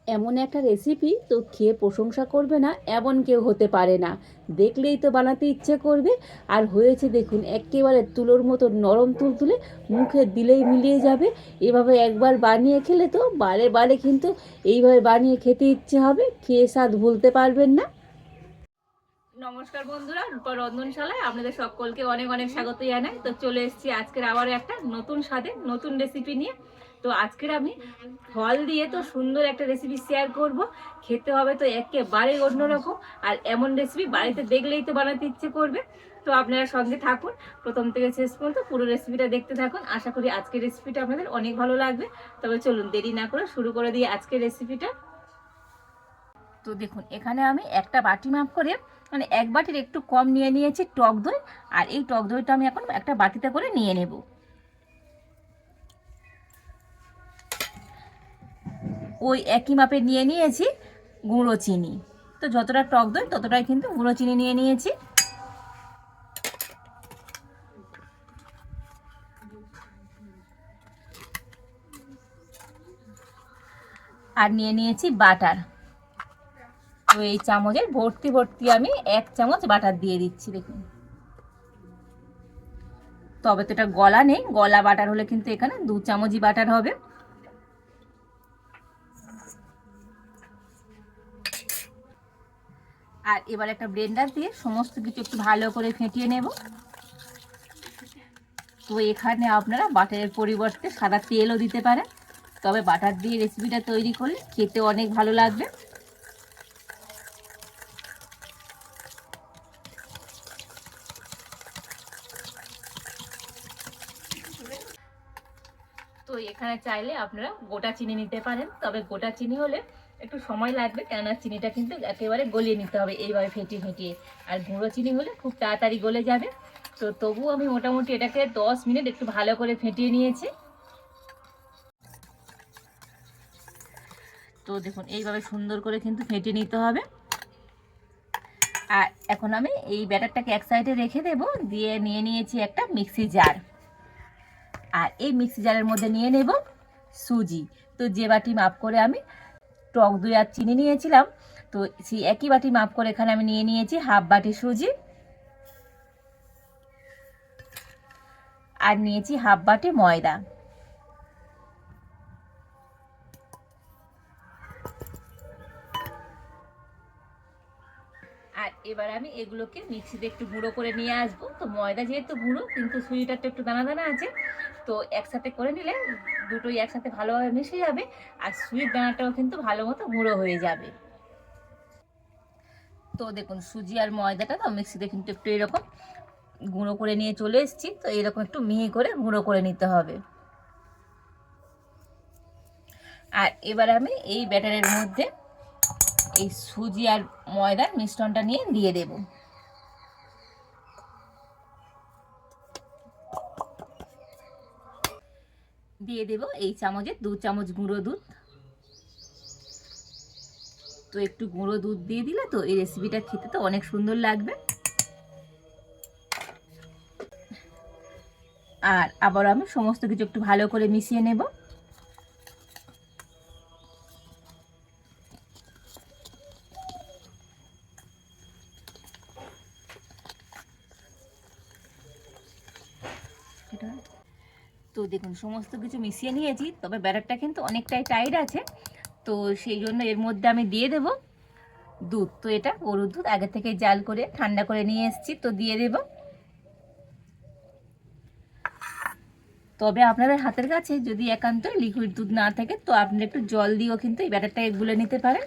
এমন একটা রেসিপি তো খেয়ে প্রশংসা করবে না এমন কেউ হতে পারে না। দেখলেই তো বানাতে ইচ্ছে করবে। আর হয়েছে দেখুন, একেবারে তুলোর মতো নরম তুলতুলে, মুখে দিলেই মিলিয়ে যাবে। এভাবে একবার বানিয়ে খেলে তো বারে বারে কিন্তু এইভাবে বানিয়ে খেতে ইচ্ছে হবে, খেয়ে স্বাদ ভুলতে পারবেন না। নমস্কার বন্ধুরা, রূপা রন্ধনশালায় আপনাদের সকলকে অনেক অনেক স্বাগত জানাই। তো চলে এসেছি আজকের আবারও একটা নতুন স্বাদে নতুন রেসিপি নিয়ে। তো আজকের আমি ফল দিয়ে তো সুন্দর একটা রেসিপি শেয়ার করব। খেতে হবে তো একেবারে অন্যরকম। আর এমন রেসিপি বাড়িতে দেখলেই তো বানাতে ইচ্ছে করবে। তো আপনারা সঙ্গে থাকুন, প্রথম থেকে শেষ পর্যন্ত পুরো রেসিপিটা দেখতে থাকুন। আশা করি আজকের রেসিপিটা আপনাদের অনেক ভালো লাগবে। তবে চলুন দেরি না করে শুরু করে দিই আজকের রেসিপিটা। তো দেখুন, এখানে আমি একটা বাটি মাপ করে, মানে এক বাটির একটু কম নিয়ে নিয়েছি টক দই। আর এই টক দইটা আমি এখন একটা বাটিতে করে নিয়ে নেব। ওই একই মাপে নিয়ে নিয়েছি গুঁড়ো চিনি। তো যতটা টক দই ততটাই কিন্তু গুঁড়ো চিনি নিয়ে নিয়েছি। আর নিয়ে নিয়েছি বাটার। তো এই চামচের ভর্তি ভর্তি আমি 1 চামচ বাটার দিয়ে দিচ্ছি। দেখুন, তবে তো এটা গলা নেই, গলা বাটার হলে কিন্তু এখানে 2 চামচই বাটার হবে। আর এবার একটা ব্লেন্ডার দিয়ে সমস্ত কিছু একটু ভালো করে ফেটিয়ে নেব। তো এখানে আপনারা বাটারের পরিবর্তে সাদা তেলও দিতে পারেন, তবে বাটার দিয়ে রেসিপিটা তৈরি করলে খেতে অনেক ভালো লাগবে। তো এখানে চাইলে আপনারা গোটা চিনি নিতে পারেন, তবে গোটা চিনি হলে একটু সময় লাগবে, কেননা চিনিটা কিন্তু একেবারে গলিয়ে নিতে হবে এইভাবে ফেটিয়ে ফেটিয়ে। আর গুঁড়ো চিনি হলে খুব তাড়াতাড়ি গলে যাবে। তো তবুও আমি মোটামুটি এটাকে 10 মিনিট একটু ভালো করে ফেটিয়ে নিয়েছি। তো দেখুন, এইভাবে সুন্দর করে কিন্তু ফেটিয়ে নিতে হবে। আর এখন আমি এই ব্যাটারটাকে এক সাইডে রেখে দেব। দিয়ে নিয়ে নিয়েছি একটা মিক্সি জার। আর এই মিক্সি জারের মধ্যে নিয়ে নেব সুজি। তো যে বাটি মাপ করে আমি টক দই আর চিনি নিয়েছিলাম, তো সেই একই বাটি মাপ করে এখানে আমি নিয়ে নিয়েছি হাফ বাটি সুজি। আর নিয়েছি হাফ বাটি ময়দা। আর এবার আমি এগুলোকে মিক্সিতে একটু গুঁড়ো করে নিয়ে আসবো। তো ময়দা যেহেতু গুঁড়ো, কিন্তু সুজিটা তো একটু দানা দানা আছে, তো একসাথে করে নিলে দুটোই একসাথে ভালোভাবে মিশে যাবে। আর সুজির দানাটাও কিন্তু ভালো মতো গুঁড়ো হয়ে যাবে। তো দেখুন, সুজি আর ময়দাটা তো মিক্সিতে কিন্তু একটু এরকম গুঁড়ো করে নিয়ে চলে এসেছি। তো এরকম একটু মিহি করে গুঁড়ো করে নিতে হবে। আর এবার আমি এই ব্যাটারের মধ্যে এই সুজি আর ময়দার মিশ্রণটা নিয়ে দিয়ে দেব। দিয়ে দেব এই চামচে 2 চামচ গুঁড়ো দুধ। তো একটু গুঁড়ো দুধ দিয়ে দিলে তো এই রেসিপিটা খেতে তো অনেক সুন্দর লাগবে। আর আবার আমি সমস্ত কিছু একটু ভালো করে মিশিয়ে নেব। তো দেখুন, সমস্ত কিছু মিশিয়ে নিয়েছি, তবে ব্যাটারটা কিন্তু অনেকটাই টাইট আছে। তো সেই জন্য এর মধ্যে আমি দিয়ে দেব দুধ। তো এটা গরুর দুধ আগে থেকে জাল করে ঠান্ডা করে নিয়ে এসেছি, তো দিয়ে দেব। তবে আপনাদের হাতের কাছে যদি একান্ত লিকুইড দুধ না থাকে, তো আপনারা একটু জল দিয়েও কিন্তু এই ব্যাটারটা গুলে নিতে পারেন।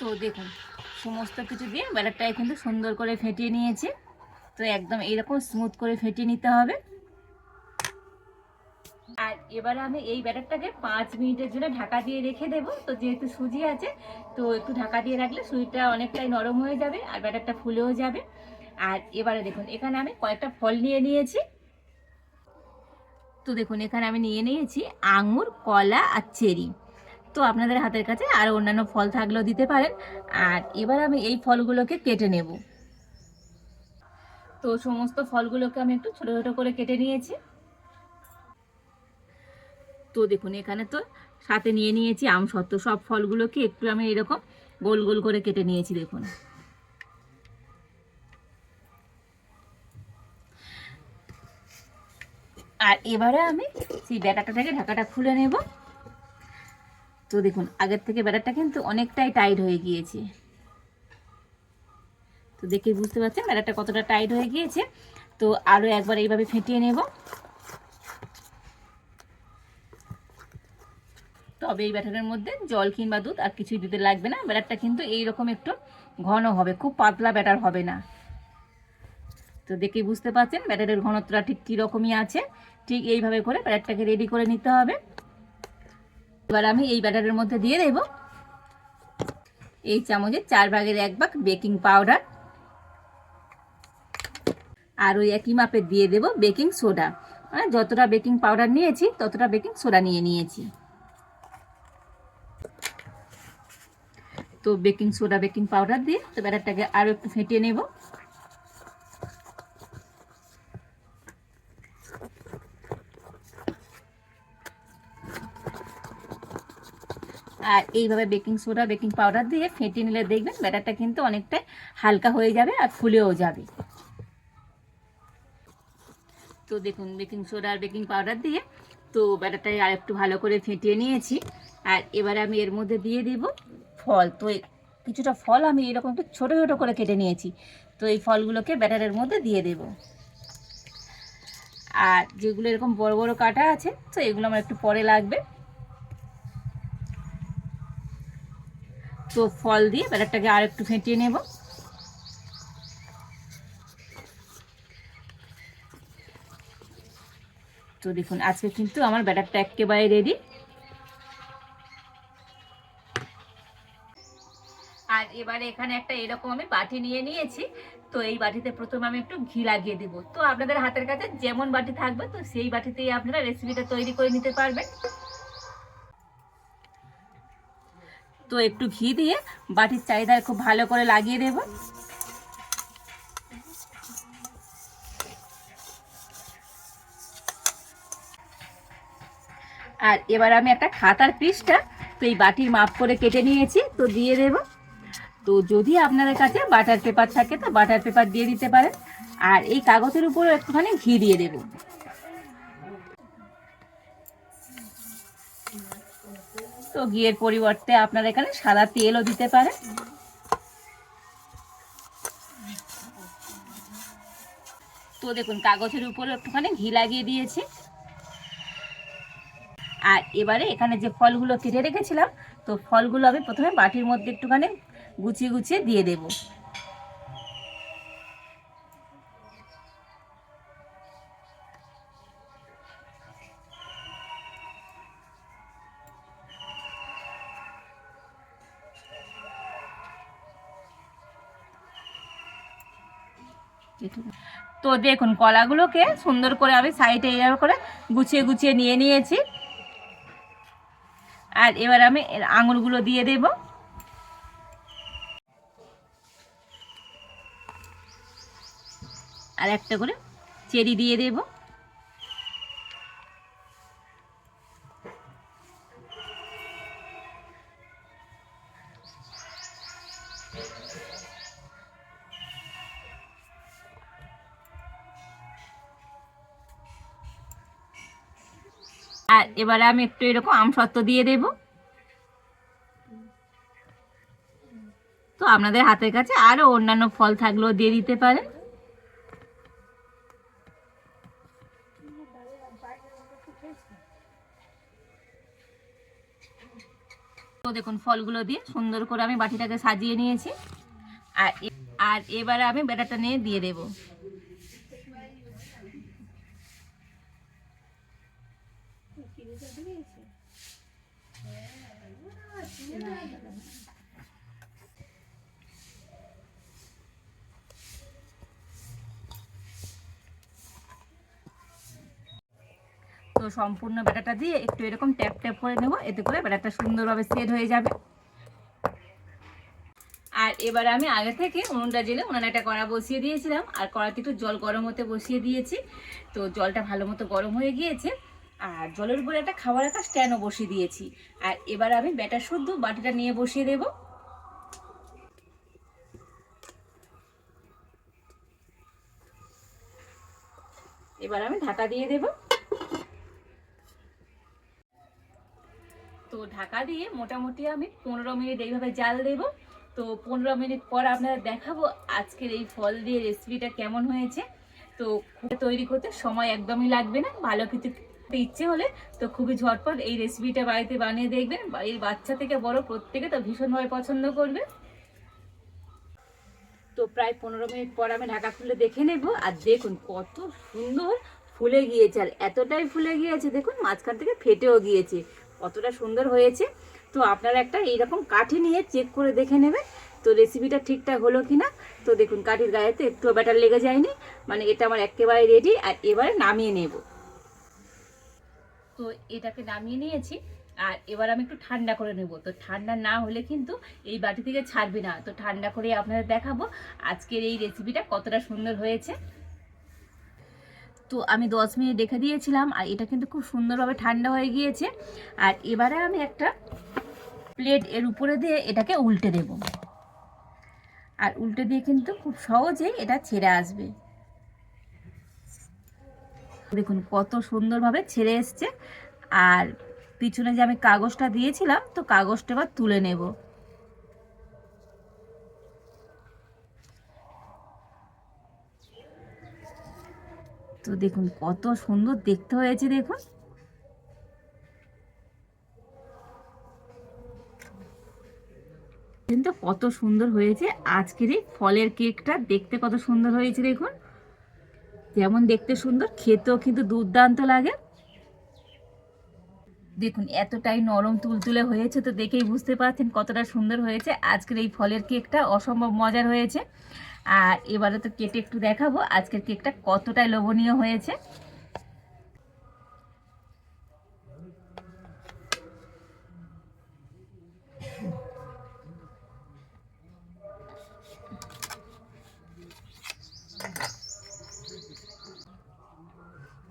তো দেখুন, সমস্ত কিছু দিয়ে ব্যাটারটাই কিন্তু সুন্দর করে ফেটিয়ে নিয়েছি। তো একদম এইরকম স্মুথ করে ফেটিয়ে নিতে হবে। আর এবারে আমি এই ব্যাটারটাকে 5 মিনিটের জন্য ঢাকা দিয়ে রেখে দেব। তো যেহেতু সুজি আছে, তো একটু ঢাকা দিয়ে রাখলে সুজিটা অনেকটাই নরম হয়ে যাবে আর ব্যাটারটা ফুলেও যাবে। আর এবারে দেখুন, এখানে আমি কয়েকটা ফল নিয়ে নিয়েছি। তো দেখুন, এখানে আমি নিয়ে নিয়েছি আঙুর, কলা আর চেরি। তো তো আপনাদের হাতের কাছে আরও অন্যান্য ফল থাকলেও দিতে পারেন। আর এবার আমি এই ফলগুলোকে কেটে নেব। তো সমস্ত ফলগুলোকে আমি একটু ছোটো ছোটো করে কেটে নিয়েছি। তো দেখুন এখানে তো সাথে নিয়ে নিয়েছি আমসত্ত্ব, সব ফলগুলোকে একটু আমি এরকম গোল গোল করে কেটে নিয়েছি দেখুন। আর এবারে আমি সেই ব্যাটারটা থেকে ঢাকাটা খুলে নেব। তো দেখুন আগের থেকে ব্যাটারটা কিন্তু অনেকটাই টাইট হয়ে গিয়েছে। তো দেখে বুঝতে পারছেন ব্যাটারটা কতটা টাইট হয়ে গিয়েছে। তো আরও একবার এইভাবে ফেটিয়ে নেব। তবে এই ব্যাটারের মধ্যে জল কিংবা দুধ আর কিছুই দিতে লাগবে না। ব্যাটারটা কিন্তু এইরকম একটু ঘন হবে, খুব পাতলা ব্যাটার হবে না। তো দেখেই বুঝতে পারছেন ব্যাটারের ঘনত্বটা ঠিক কীরকমই আছে। ঠিক এইভাবে করে ব্যাটারটাকে রেডি করে নিতে হবে। এবার আমি এই ব্যাটারের মধ্যে দিয়ে দেব এই চামচে 1/4 বেকিং পাউডার, আর ওই একই মাপে দিয়ে দেব বেকিং সোডা। মানে যতটা বেকিং পাউডার নিয়েছি ততটা বেকিং সোডা নিয়েছি। তো বেকিং সোডা বেকিং পাউডার দিয়ে তো ব্যাটারটাকে আরও একটু ফেটিয়ে নেব। আর এইভাবে বেকিং সোডা বেকিং পাউডার দিয়ে ফেটিয়ে নিলে দেখবেন ব্যাটারটা কিন্তু অনেকটাই হালকা হয়ে যাবে আর ফুলেও যাবে। তো দেখুন বেকিং সোডা আর বেকিং পাউডার দিয়ে তো ব্যাটারটাকে আর একটু ভালো করে ফেটিয়ে নিয়েছি। আর এবারে আমি এর মধ্যে দিয়ে দেব ফল। তো কিছুটা ফল আমি এরকম একটু ছোটো ছোটো করে কেটে নিয়েছি। তো এই ফলগুলোকে ব্যাটারের মধ্যে দিয়ে দেব। আর যেগুলো এরকম বড় বড় কাটা আছে তো এগুলো আমার একটু পরে লাগবে। তো ফল দিয়ে ব্যাটারটাকে আর একটু ফেটিয়ে নেব। তো দেখুন আজকে কিন্তু আমার ব্যাটারটা একেবারে রেডি। আর এবারে এখানে একটা এরকম আমি বাটি নিয়ে নিয়েছি। তো এই বাটিতে প্রথমে আমি একটু ঘি লাগিয়ে দেব। তো আপনাদের হাতের কাছে যেমন বাটি থাকবে তো সেই বাটিতেই আপনারা রেসিপিটা তৈরি করে নিতে পারবেন। তো একটু ঘি দিয়ে বাটির চারিধারে খুব ভালো করে লাগিয়ে দেব। আর এবার আমি একটা খাতার পিসটা তো এই বাটির মাপ করে কেটে নিয়েছি তো দিয়ে দেব। তো যদি আপনাদের কাছে বাটার পেপার থাকে তো বাটার পেপার দিয়ে দিতে পারেন। আর এই কাগজের উপরে একটুখানি ঘি দিয়ে দেব। তো ঘিয়ের পরিবর্তে আপনারা এখানে সাদা তেলও দিতে পারেন। তো দেখুন কাগজের উপরে একটুখানি ঘি লাগিয়ে দিয়েছি। আর এবারে এখানে যে ফলগুলো কেটে রেখেছিলাম তো ফলগুলো আমি প্রথমে বাটির মধ্যে একটুখানি গুছিয়ে গুছিয়ে দিয়ে দেব। তো দেখুন কলাগুলোকে সুন্দর করে আমি সাইডে এইভাবে করে গুছিয়ে গুছিয়ে নিয়ে নিয়েছি। আর এবার আমি আঙুরগুলো দিয়ে দেব। আর একটা করে চেরি দিয়ে দেব। আর এবারে আমি একটু এরকম আমসত্ত্ব দিয়ে দেব। তো আপনাদের হাতের কাছে আরও অন্যান্য ফল থাকলেও দিয়ে দিতে পারেন। তো দেখুন ফলগুলো দিয়ে সুন্দর করে আমি বাটিটাকে সাজিয়ে নিয়েছি। আর এবারে আমি ব্যাটারটা নিয়ে দিয়ে দেব। তো সম্পূর্ণ ব্যাটারটা দিয়ে একটু এরকম ট্যাপ ট্যাপ করে নেব, এতে করে ব্যাটারটা সুন্দরভাবে সেট হয়ে যাবে। আর এবার আমি আগে থেকে উনুনটা জেলে উনানে একটা কড়া বসিয়ে দিয়েছিলাম, আর কড়াতে একটু জল গরম হতে বসিয়ে দিয়েছি। তো জলটা ভালো মতো গরম হয়ে গিয়েছে, আর জলের উপরে একটা খাবার রাখা স্ট্যান্ডও বসিয়ে দিয়েছি। আর এবার আমি ব্যাটার শুদ্ধ বাটিটা নিয়ে বসিয়ে দেব। এবার আমি ঢাকা দিয়ে দেব। তো ঢাকা দিয়ে মোটামুটি আমি 15 মিনিট এইভাবে জাল দেব। তো 15 মিনিট পর আপনারা দেখাবো আজকের এই ফল দিয়ে রেসিপিটা কেমন হয়েছে। তো তৈরি করতে সময় একদমই লাগবে না, ভালো কিছু ইচ্ছে হলে তো খুবই ঝটপট এই রেসিপিটা বাড়িতে বানিয়ে দেখবেন। বাড়ির বাচ্চা থেকে বড় প্রত্যেকে তো ভীষণভাবে পছন্দ করবে। তো প্রায় 15 মিনিট পর আমি ঢাকা খুলে দেখে নেব, আর দেখুন কত সুন্দর ফুলে গিয়েছে, আর এতটাই ফুলে গিয়েছে দেখুন মাঝখান থেকে ফেটেও গিয়েছে, কতটা সুন্দর হয়েছে। তো আপনারা একটা এইরকম কাঠি নিয়ে চেক করে দেখে নেবেন তো রেসিপিটা ঠিকঠাক হলো কিনা। তো দেখুন কাঠির গায়েতে একটু ব্যাটার লেগে যায়নি, মানে এটা আমার একেবারে রেডি। আর এবারে নামিয়ে নেব। তো এটাকে নামিয়ে নিয়েছি, আর এবার আমি একটু ঠান্ডা করে নেব। তো ঠান্ডা না হলে কিন্তু এই বাটি থেকে ছাড়বে না, তো ঠান্ডা করে আপনাদের দেখাবো আজকের এই রেসিপিটা কতটা সুন্দর হয়েছে। তো আমি 10 মিনিট রেখে দিয়েছিলাম, আর এটা কিন্তু খুব সুন্দরভাবে ঠান্ডা হয়ে গিয়েছে। আর এবারে আমি একটা প্লেট এর উপরে দিয়ে এটাকে উল্টে দেব, আর উল্টে দিয়ে কিন্তু খুব সহজেই এটা ছেড়ে আসবে। দেখুন কত সুন্দরভাবে ছেড়ে এসছে। আর পিছনে যে আমি কাগজটা দিয়েছিলাম, তো কাগজটা এবার তুলে নেব। তো দেখুন কত সুন্দর দেখতে হয়েছে, দেখুন কিন্তু কত সুন্দর হয়েছে আজকের এই ফলের কেকটা। দেখতে কত সুন্দর হয়েছে দেখুন, যেমন দেখতে সুন্দর খেতেও কিন্তু দুর্দান্ত লাগে। দেখুন এতটাই নরম তুলতুলে হয়েছে, তো দেখেই বুঝতে পারছেন কতটা সুন্দর হয়েছে আজকের এই ফলের কেকটা, অসম্ভব মজার হয়েছে। আর এবারে তো কেটে একটু দেখাবো আজকের কেকটা কতটাই লোভনীয় হয়েছে।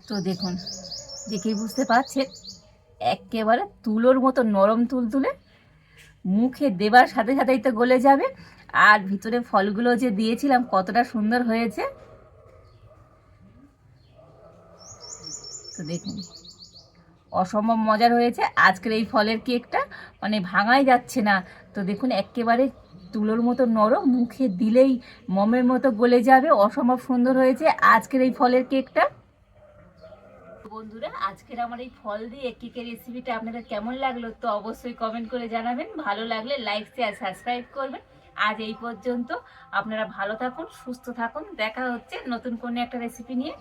তো দেখুন দেখেই বুঝতে পারছেন একেবারে তুলোর মতো নরম তুলতুলে, মুখে দেবার সাথে সাথেই তো গলে যাবে। আর ভিতরে ফলগুলো যে দিয়েছিলাম কতটা সুন্দর হয়েছে। তো দেখুন অসম্ভব মজার হয়েছে আজকের এই ফলের কেকটা, মানে ভাঙাই যাচ্ছে না। তো দেখুন একেবারে তুলোর মতো নরম, মুখে দিলেই মমের মতো গলে যাবে, অসম্ভব সুন্দর হয়েছে আজকের এই ফলের কেকটা। বন্ধুরা আজকের আমার এই ফল দিয়ে কেকের রেসিপিটা আপনাদের কেমন লাগলো তো অবশ্যই কমেন্ট করে জানাবেন। ভালো লাগলে লাইক শেয়ার সাবস্ক্রাইব করবেন। আজ এই পর্যন্ত, আপনারা ভালো থাকুন, সুস্থ থাকুন, দেখা হচ্ছে নতুন কোনো একটা রেসিপি নিয়ে।